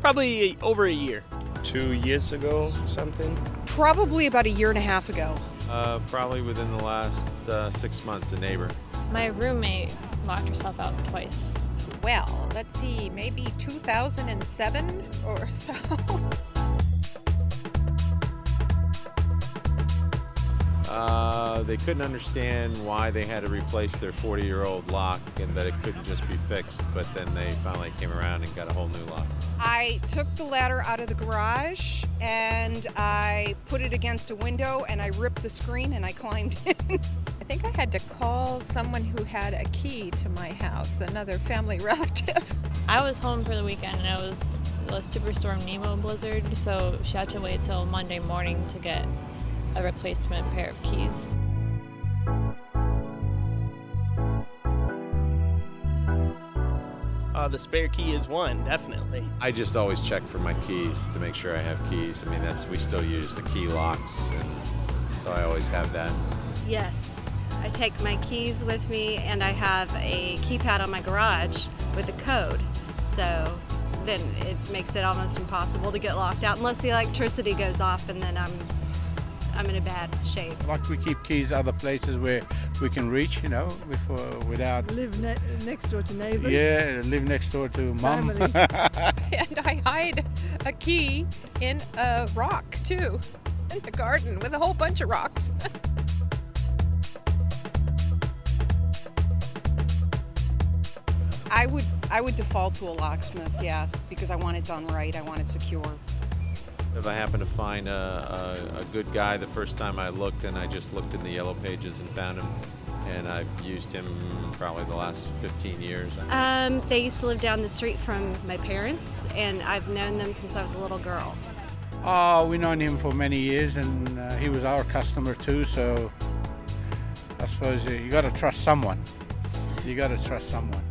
Probably over a year. 2 years ago, something. Probably about a year and a half ago. Probably within the last 6 months, a neighbor. My roommate locked herself out twice. Well, let's see, maybe 2007 or so. They couldn't understand why they had to replace their 40-year-old lock and that it couldn't just be fixed, but then they finally came around and got a whole new lock. I took the ladder out of the garage and I put it against a window and I ripped the screen and I climbed in. I think I had to call someone who had a key to my house, another family relative. I was home for the weekend and it was a Superstorm Nemo blizzard, so she had to wait till Monday morning to get a replacement pair of keys. The spare key is one, definitely. I just always check for my keys to make sure I have keys. I mean, we still use the key locks, and so I always have that. Yes, I take my keys with me and I have a keypad on my garage with a code. So then it makes it almost impossible to get locked out unless the electricity goes off, and then I'm in a bad shape. Like we keep keys other places where we can reach, you know, without... Live next door to neighbors. Yeah, live next door to mum. And I hide a key in a rock, too, in the garden with a whole bunch of rocks. I would default to a locksmith, yeah, because I want it done right, I want it secure. If I happen to find a good guy the first time I looked, and I just looked in the yellow pages and found him, and I've used him probably the last 15 years. They used to live down the street from my parents, and I've known them since I was a little girl. Oh, we've known him for many years, and he was our customer too, so I suppose you got to trust someone. You got to trust someone.